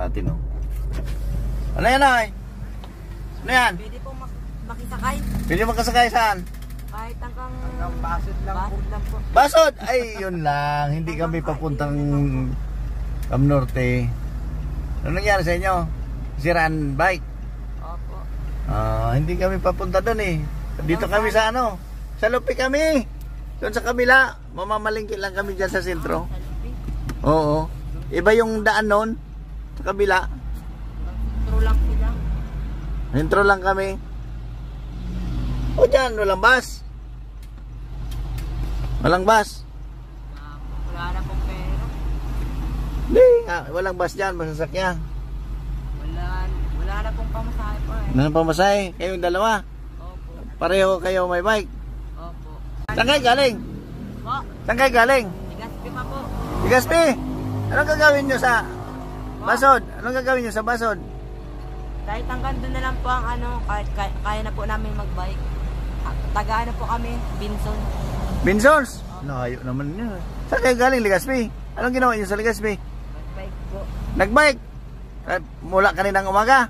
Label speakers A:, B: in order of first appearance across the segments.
A: natin, oh. Ano yan, ay? Ano yan?
B: Pwede po makisakay.
A: Pwede makasakay saan?
B: Kahit hanggang
C: basod lang po.
A: Basod! Ay, yun lang. Hindi kami papuntang Cam Norte. Ano nangyari sa inyo? Siraan bike?
B: Opo.
A: Hindi kami papunta doon eh. Dito kami sa ano? Sa Lupi kami. Doon sa kabila. Mamamalingki lang kami dyan sa sentro. Oo. Iba yung daan noon. Sa kabila.
B: Intro lang sila.
A: Intro lang kami. O dyan, walang bus. Walang bus.
B: Wala na pong pera.
A: Hindi nga, walang bus dyan, masasakyan.
B: Wala na pong pamasahe po eh.
A: Ano pamasahe? Kayong dalawa?
B: Opo.
A: Pareho kayo may bike.
B: Opo.
A: Saan kayo galing?
B: Po.
A: Saan kayo galing?
B: Tigaspi pa po.
A: Tigaspi! Anong gagawin nyo sa Basod? Anong gagawin nyo sa Basod?
B: Kahit hanggang doon na lang po ang ano, kahit kaya na po namin magbike. Taga ano po kami, Binson.
A: Binsons? Layo naman yun. Saan kayo galing, Legazpi? Anong ginawa nyo sa Legazpi?
B: Magbike po.
A: Nagbike? Mula kaninang umaga?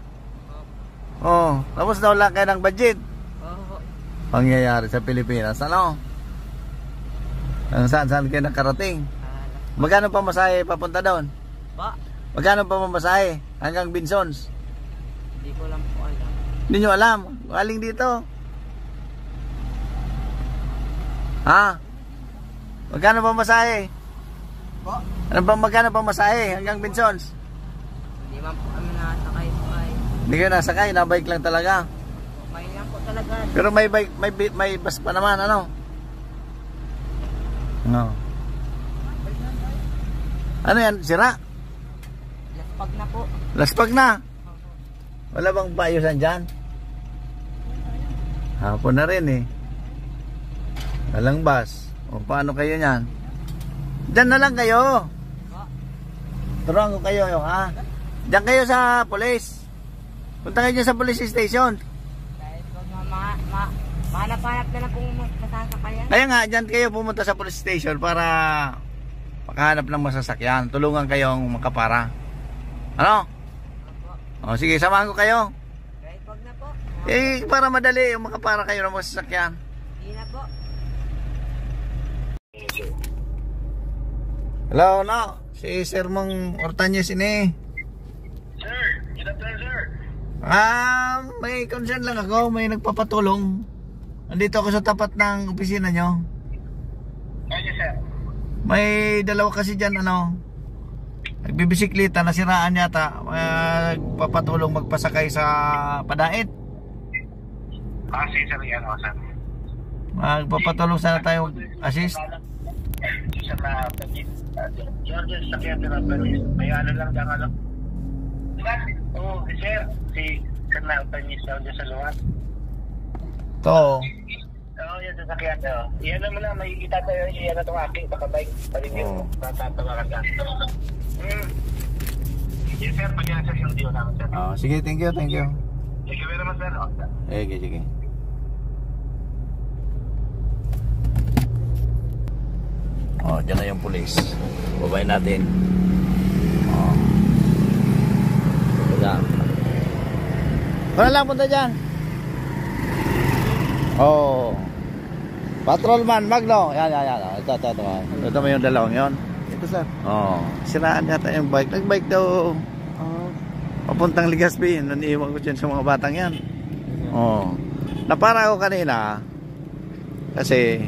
A: Oo. Tapos nawala kayo ng budget?
B: Opo.
A: Pangyayari sa Pilipinas, ano? Saan kayo nakarating? Magkano pa masahe papunta doon?
B: Pa?
A: Magkano pa mamasahe hanggang Binsons?
B: Hindi ko lang po alam.
A: Hindi nyo alam. Galing dito. Ha? Magkano pa masahe?
C: Po?
A: Magkano pa masahe hanggang Binsons?
B: Hindi man po kami nakasakay po ay.
A: Hindi kayo nasakay, nabike lang talaga.
B: May lang po talaga.
A: Pero may bike, may bus pa naman, ano? No. Ano yan? Sira?
B: Laspag na po.
A: Laspag na? Wala bang bayusan dyan? Hapon na rin eh. Walang bus. O paano kayo nyan? Dyan na lang kayo. Turuan ko kayo, ha? Diyan kayo sa police. Punta kayo dyan sa police station.
B: Kahit wag mahanap-hanap na lang pong masasakayan.
A: Kaya nga, dyan kayo pumunta sa police station para makahanap ng masasakyan. Tulungan kayong makapara. Ano? O sige, samahan ko kayo.
B: Kahit wag na po.
A: Eh, para madali yung makapara kayo ng masasakyan.
B: Hindi na po.
A: Hello, no? Si Sir Mang Ortañez ini.
C: Sir, good afternoon, sir.
A: May concern lang ako. May nagpapatulong. Nandito ako sa tapat ng opisina nyo.
C: Yes, sir.
A: May dalawa kasi dyan, ano, nagbibisikleta, nasiraan yata. Magpapatulong magpasakay sa padait.
C: Sige, sir. Yan o, sir.
A: Magpapatulong sana tayo assist.
C: Sir, na George, sakyan na permis. May ano lang dyan, ano? Oo, sir. Si Sir na permis daw dyan sa luwan.
A: To.
C: Oo, yan sa sakyan. Iyan naman lang, may itatayo iyan na itong aking baka bike. Paligid mo. Tatawagan ka. Yes, sir. Pag yan, sir, yung deal namin, sir.
A: Sige, thank you, thank you.
C: Thank you very much, sir.
A: Sige. Dyan na yung pulis. Babayin natin. Dyan. Kung lang punta dyan. Patrolman, Magno. Yan. Ito. Ito mo yung dalawang yon.
C: Ito, sir.
A: Siraan yata yung bike. Nagbike daw. Papuntang Legazpi. Naniiwan ko dyan sa mga batang yan. Napara ako kanina. Kasi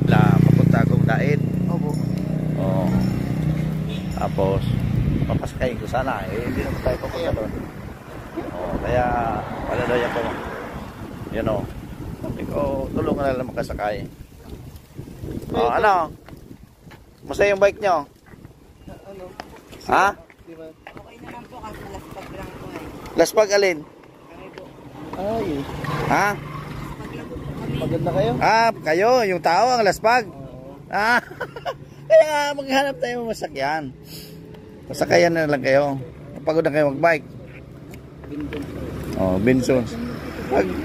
A: papunta akong dait.
C: Opo.
A: Tapos papasakayin ko sana. Hindi naman tayo papunta doon. Kaya wala daw yan po. Yan o. Ikaw, tulungan na lang makasakay. Ano? Masaya yung bike nyo?
C: Ano?
A: Ha?
C: Diba?
B: Okay naman po kasi laspag lang po eh.
A: Laspag alin?
B: Kami po.
C: Ay,
A: Ha?
B: Laspag lang po kami.
C: pagod na kayo?
A: Kayo, yung tao ang laspag. Kaya maghanap tayo ng masakyan. Masakayan na lang kayo. Pagod na kayo magbike. Binsons.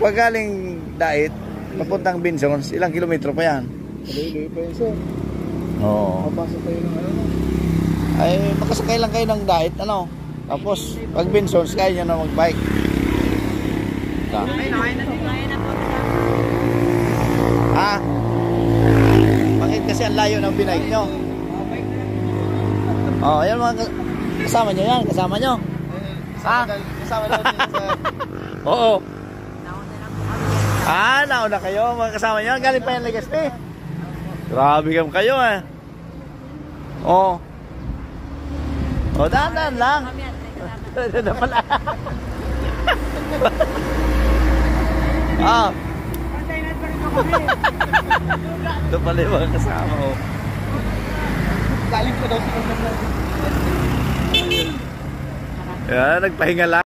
A: Pag galing dait, papuntang Binsons, ilang kilometro pa yan?
C: Tuloy-tuloy pa yun, sir.
A: Oo.
C: Papasok kayo ng ano?
A: Ay, makasakay lang kayo ng dait, ano? Tapos, pag Bensons, kaya nyo na mag-bike.
B: Kaya na po.
A: Ha? Bakit kasi ang layo ng binike nyo? Oh, ayan mga kasama nyo yan, kasama nyo. Ha?
D: Kasama namin sa...
A: Oo.
B: Nauna lang po kami.
A: Nauna kayo, mga kasama nyo. Galing pa yan Legazpi. Grabe kayo eh. Oh. Oh, dahan-dahan lang.
B: Kami at kasama.
A: Ito pala. Ah. Ito pala yung mga kasama oh.
D: Galing ko daw sa...
A: Yan, nagpahinga lang.